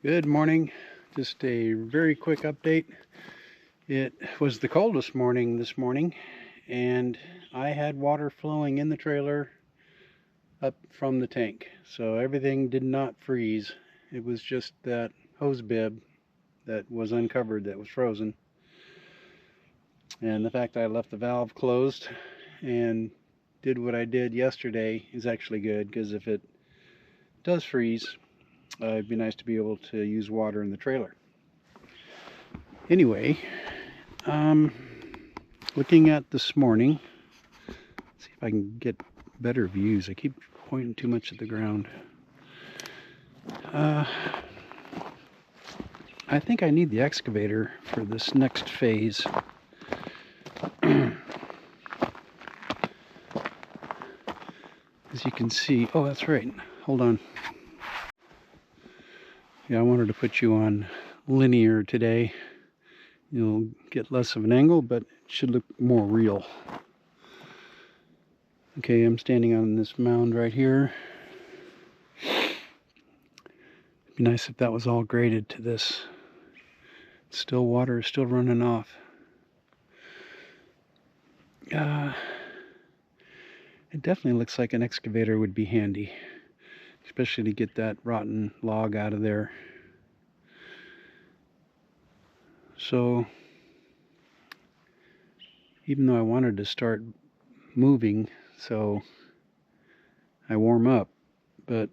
Good morning. Just a very quick update. It was the coldest morning this morning, and I had water flowing in the trailer up from the tank. So everything did not freeze. It was just that hose bib that was uncovered that was frozen. And the fact that I left the valve closed and did what I did yesterday is actually good, because if it does freeze, it'd be nice to be able to use water in the trailer. Anyway, um, looking at this morning, see if I can get better views. I keep pointing too much at the ground. I think I need the excavator for this next phase. As you can see, oh, that's right. Hold on. Yeah, I wanted to put you on linear today. You'll get less of an angle, but it should look more real. Okay, I'm standing on this mound right here. It'd be nice if that was all graded to this. Still water is still running off. It definitely looks like an excavator would be handy, especially to get that rotten log out of there. So, even though I wanted to start moving so I warm up, but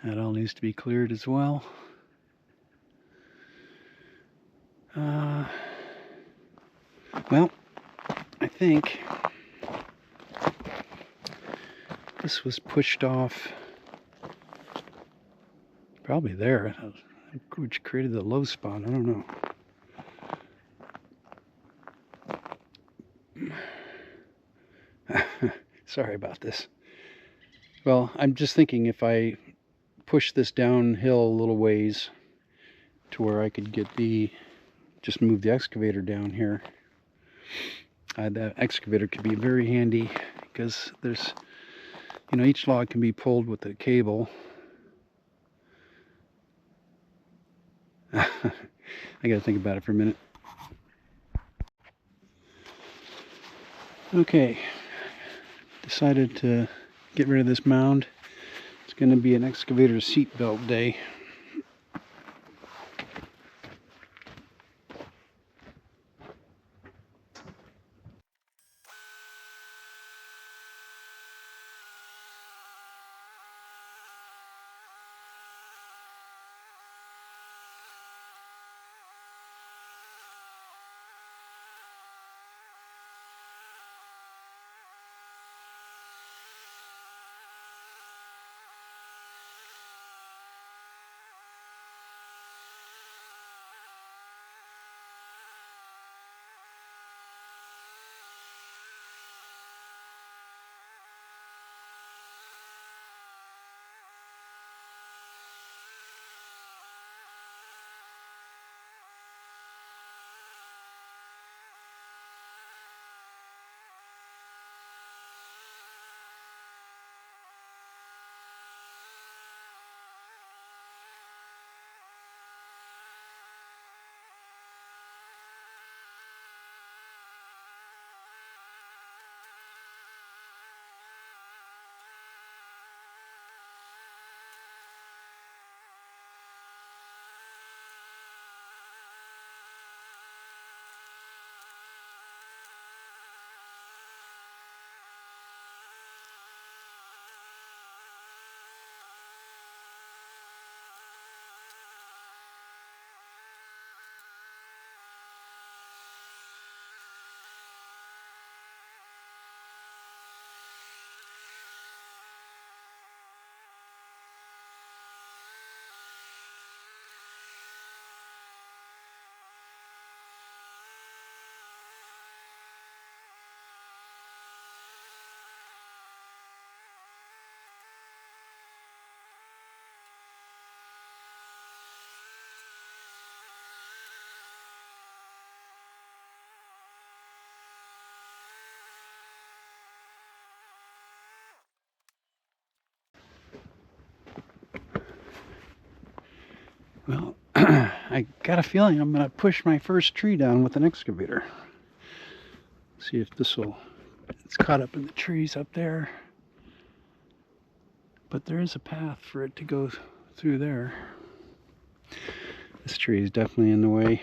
that all needs to be cleared as well. Well, I think this was pushed off probably there, which created the low spot. I don't know. Sorry about this. Well, I'm just thinking if I push this downhill a little ways to where I could get just move the excavator down here. That excavator could be very handy, because there's, each log can be pulled with a cable. I gotta think about it for a minute. Okay, decided to get rid of this mound. It's gonna be an excavator seatbelt day. I got a feeling I'm going to push my first tree down with an excavator. See if this will, it's caught up in the trees up there. But there is a path for it to go through there. This tree is definitely in the way.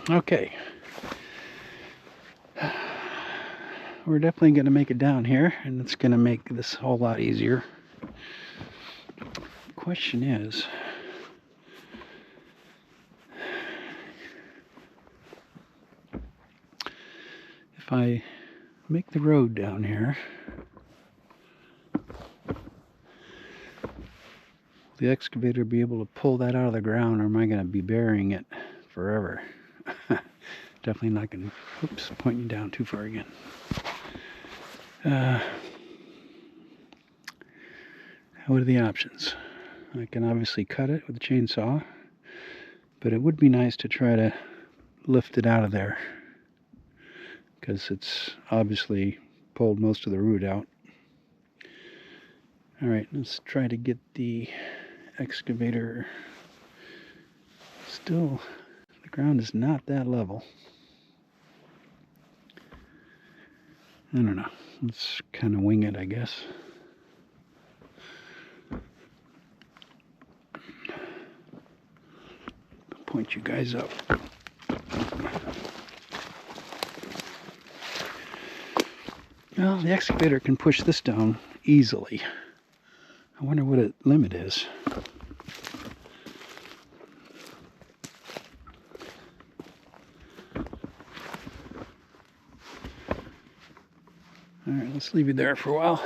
Okay. We're definitely going to make it down here, and it's going to make this a whole lot easier. The question is, if I make the road down here, will the excavator be able to pull that out of the ground, or am I going to be burying it forever? Definitely not going to, oops, pointing down too far again. What are the options? I can obviously cut it with a chainsaw, but it would be nice to try to lift it out of there, because it's obviously pulled most of the root out. All right, let's try to get the excavator. Still, the ground is not that level. I don't know. Let's kind of wing it, I guess. Point you guys up. Well, the excavator can push this down easily. I wonder what its limit is. All right, let's leave it there for a while.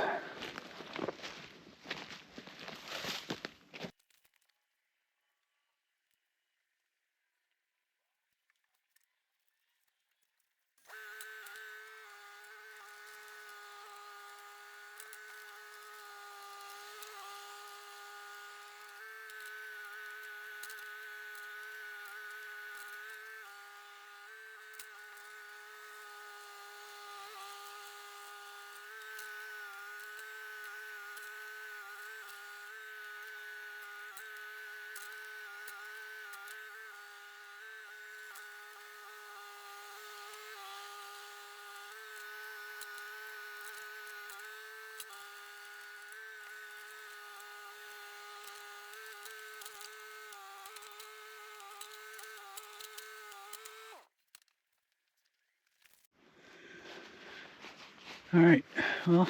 All right, well,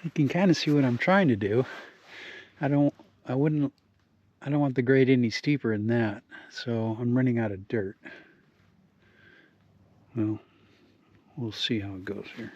you can kind of see what I'm trying to do. I don't want the grade any steeper than that, so I'm running out of dirt. Well, we'll see how it goes here.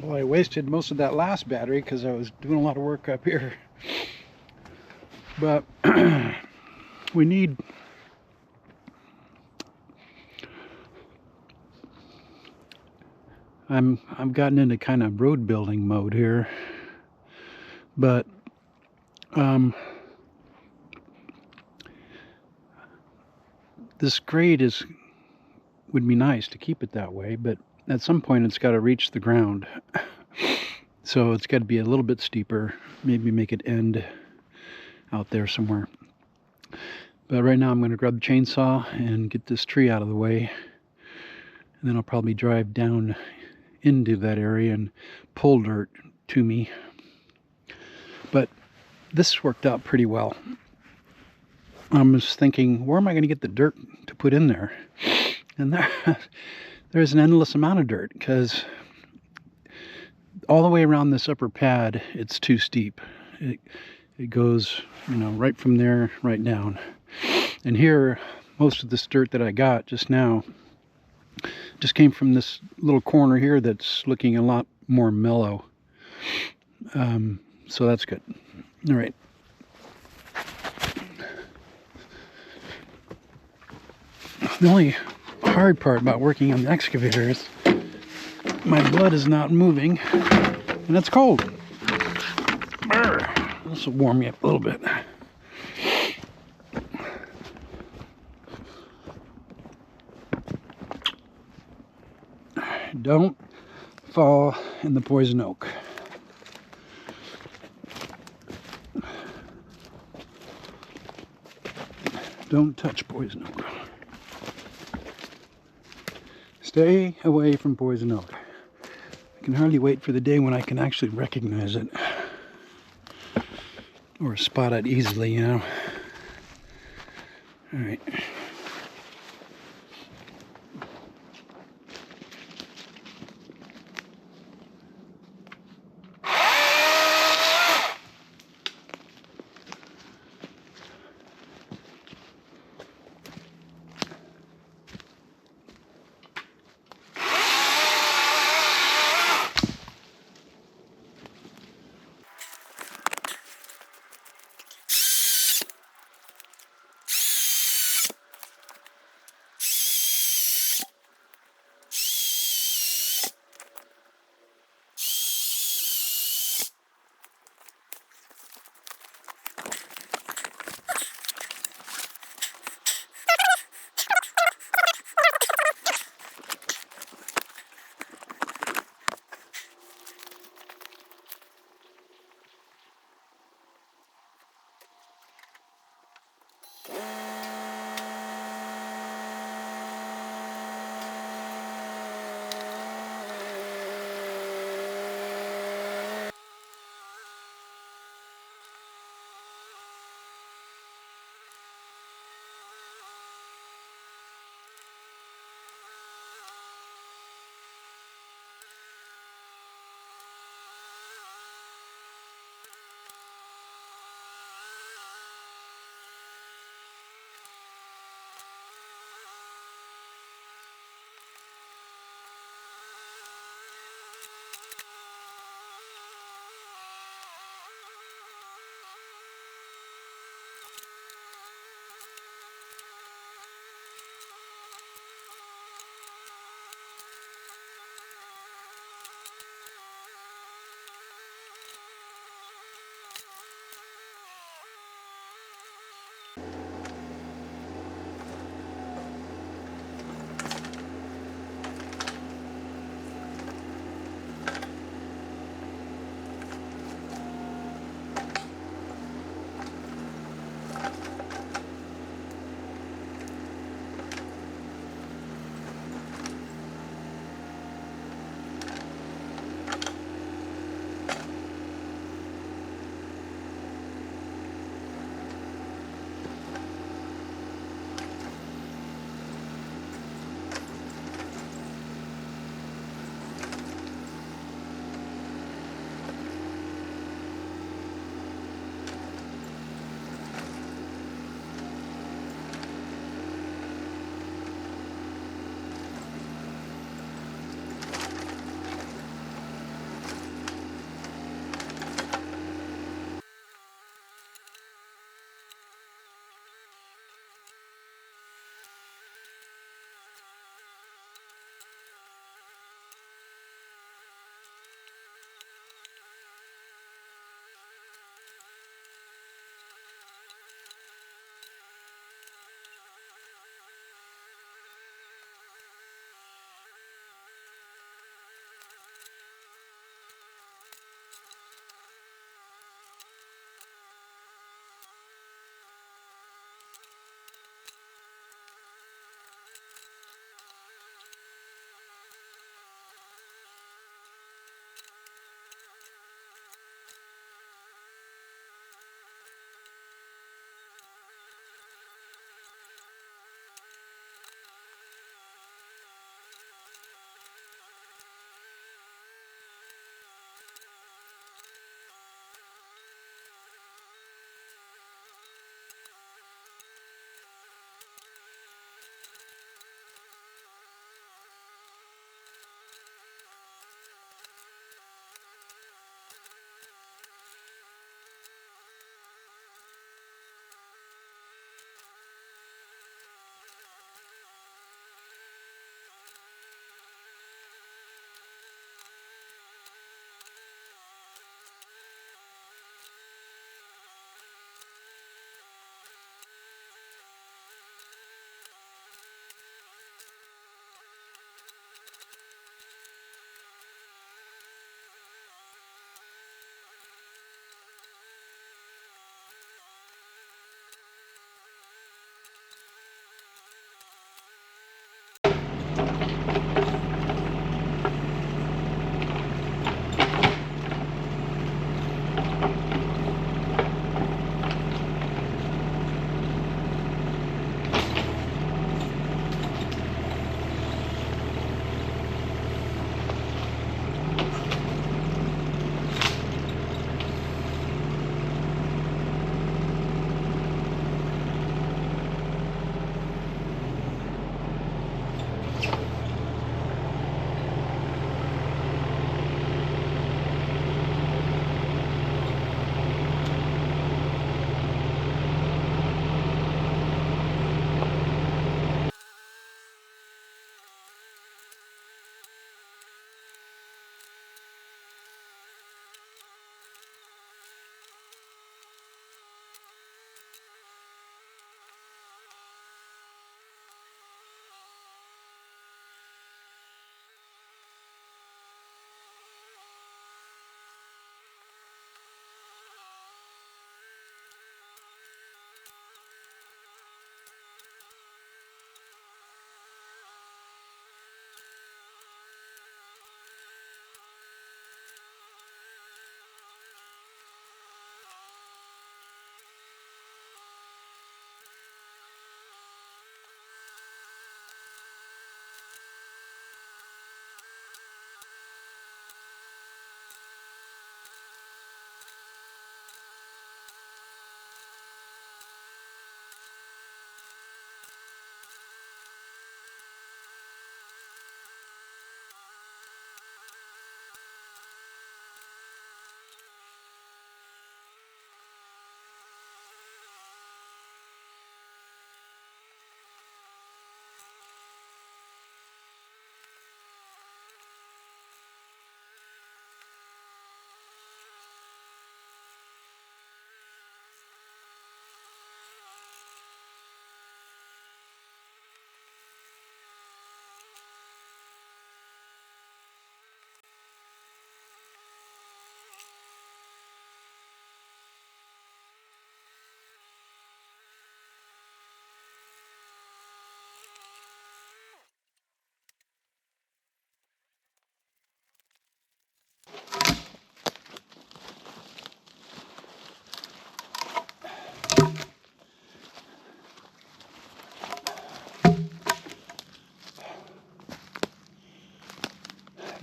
Well, I wasted most of that last battery because I was doing a lot of work up here. But we need I've gotten into kind of road building mode here. But this grade would be nice to keep it that way, but at some point it's got to reach the ground. So it's got to be a little bit steeper, maybe make it end out there somewhere. But right now I'm going to grab the chainsaw and get this tree out of the way. And then I'll probably drive down into that area and pull dirt to me. But this worked out pretty well. I'm just thinking, where am I going to get the dirt to put in there? And there's an endless amount of dirt, because all the way around this upper pad, it's too steep. It goes, right from there, right down. And here, most of this dirt that I got just now just came from this little corner here that's looking a lot more mellow. So that's good. All right, The only hard part about working on the excavator is my blood is not moving and it's cold. Brr. This will warm me up a little bit. Don't fall in the poison oak. Don't touch poison oak. Stay away from poison oak. I can hardly wait for the day when I can actually recognize it. Or spot it easily, you know. Alright.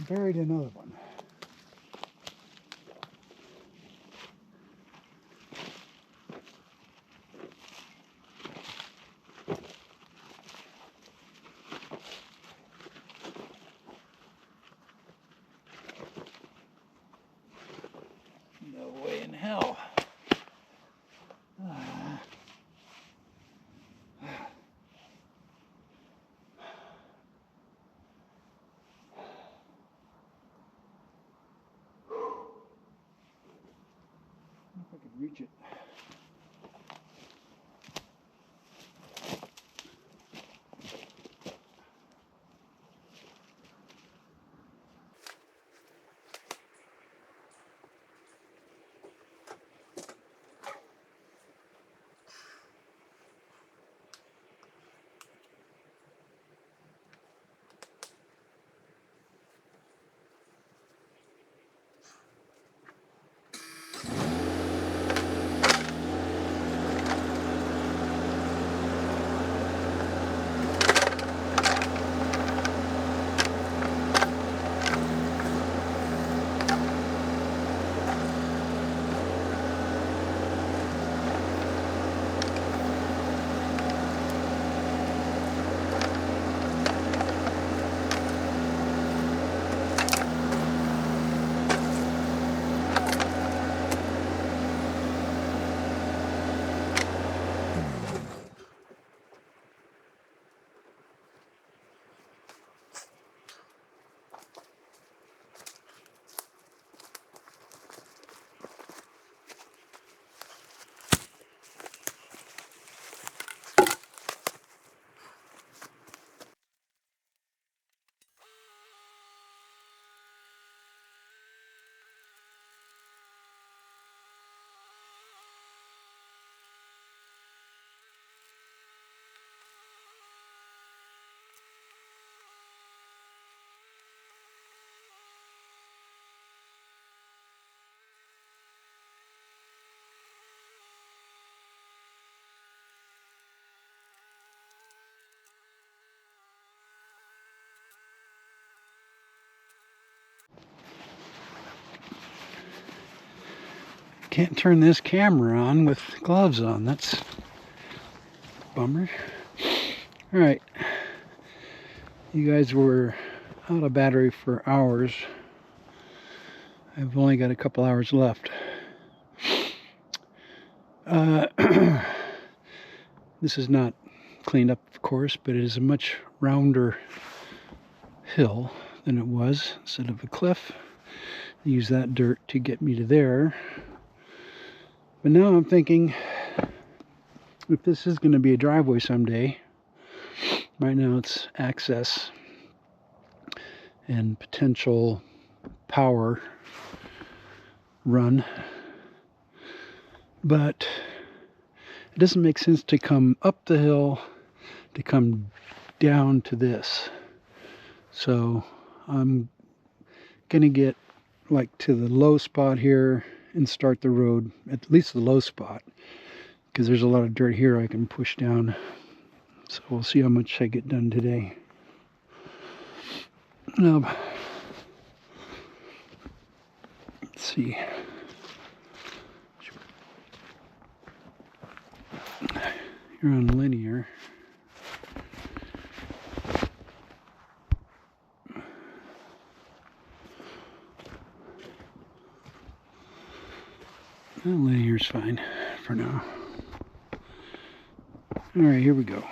buried another one. No way in hell. If I could reach it. Can't turn this camera on with gloves on. That's a bummer. All right. You guys were out of battery for hours. I've only got a couple hours left. This is not cleaned up, of course, but it is a much rounder hill than it was. Instead of a cliff, I use that dirt to get me to there. But now I'm thinking, if this is going to be a driveway someday, right now it's access and potential power run, but it doesn't make sense to come up the hill to come down to this. So I'm gonna get like to the low spot here and start the road, at least the low spot, because there's a lot of dirt here I can push down. So we'll see how much I get done today. Let's see. You're on linear. Well, linear's fine for now. All right, here we go.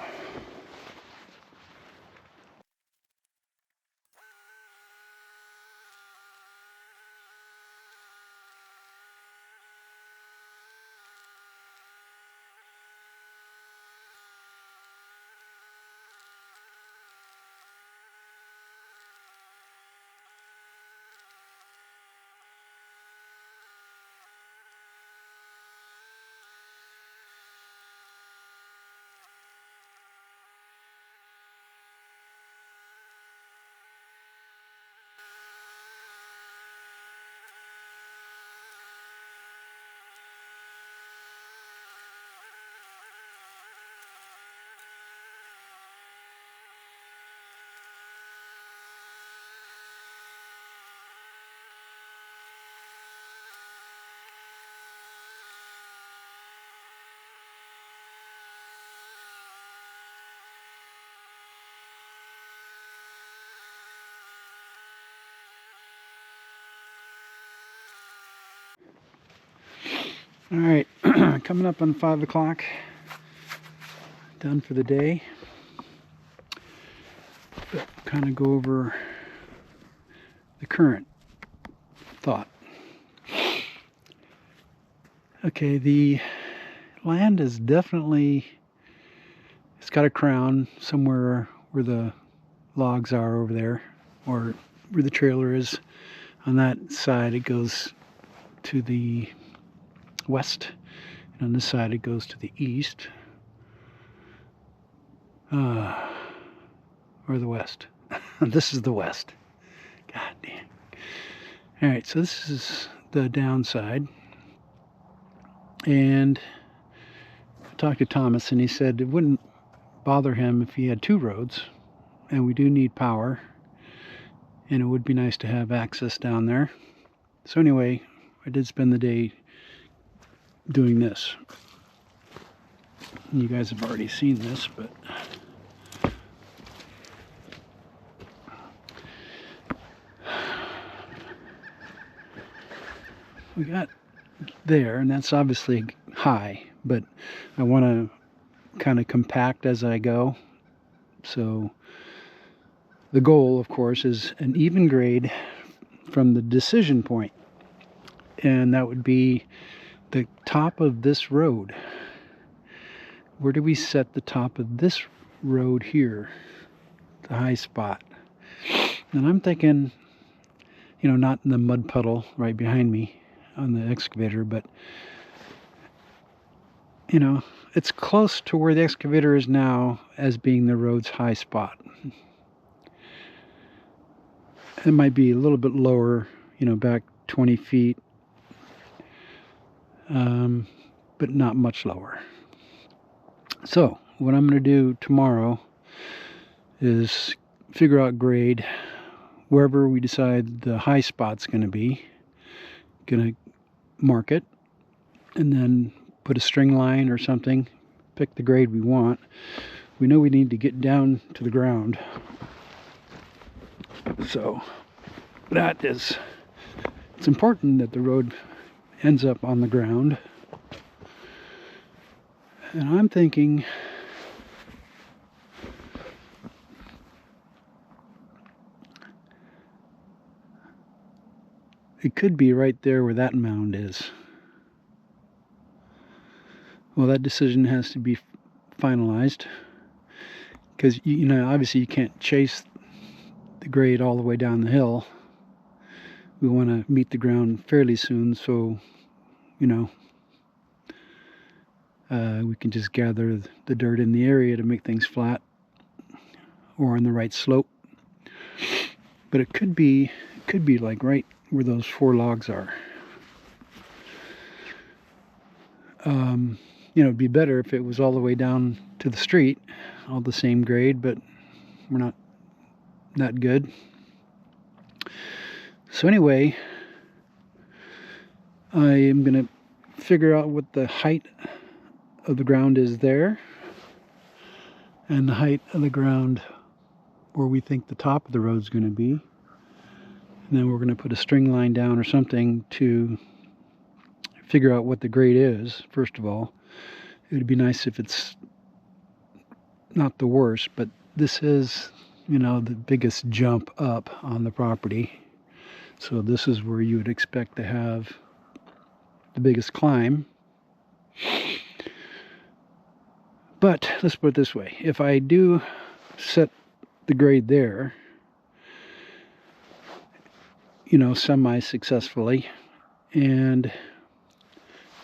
All right, coming up on 5 o'clock, done for the day. But kind of go over the current thought. Okay, the land is definitely, it's got a crown somewhere where the logs are over there, or where the trailer is. On that side it goes to the west, and on this side it goes to the east, or the west. This is the west. God damn. Alright, so this is the downside. And I talked to Thomas, and he said it wouldn't bother him if he had 2 roads, and we do need power, and it would be nice to have access down there. So anyway, I did spend the day doing this. You guys have already seen this, but we got there, and that's obviously high, but I want to kind of compact as I go. So the goal, of course, is an even grade from the decision point, and that would be the top of this road. Where do we set the top of this road here, the high spot? And I'm thinking, you know, not in the mud puddle right behind me on the excavator, but you know, it's close to where the excavator is now as being the road's high spot. It might be a little bit lower, you know, back 20 feet, but not much lower. So what I'm going to do tomorrow is figure out grade wherever we decide the high spot's going to be. Going to mark it, and then put a string line or something, pick the grade we want. We know we need to get down to the ground, so that is, it's important that the road ends up on the ground. And I'm thinking it could be right there where that mound is. Well, that decision has to be finalized, because you know, obviously you can't chase the grade all the way down the hill. We want to meet the ground fairly soon, so you know, we can just gather the dirt in the area to make things flat or on the right slope. But it could be like right where those 4 logs are. You know, it'd be better if it was all the way down to the street, all the same grade, but we're not that good. So anyway, I am going to figure out what the height of the ground is there, and the height of the ground where we think the top of the road is going to be. And then we're going to put a string line down or something to figure out what the grade is, first of all. It would be nice if it's not the worst, but this is, you know, the biggest jump up on the property. So this is where you would expect to have the biggest climb. But let's put it this way. If I do set the grade there, you know, semi-successfully, and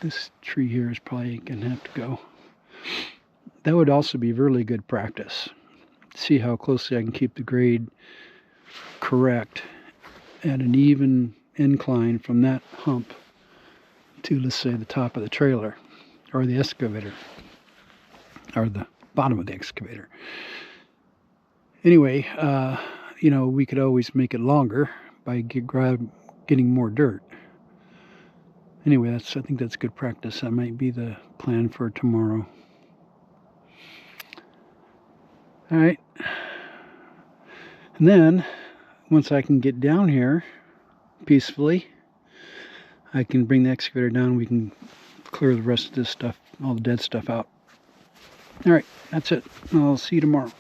this tree here is probably going to have to go. That would also be really good practice. See how closely I can keep the grade correct at an even incline from that hump to, let's say, the top of the trailer or the excavator, or the bottom of the excavator. Anyway, you know, we could always make it longer by getting more dirt. Anyway, I think that's good practice. That might be the plan for tomorrow. All right. And then, once I can get down here peacefully, I can bring the excavator down. We can clear the rest of this stuff, all the dead stuff out. All right, that's it. I'll see you tomorrow.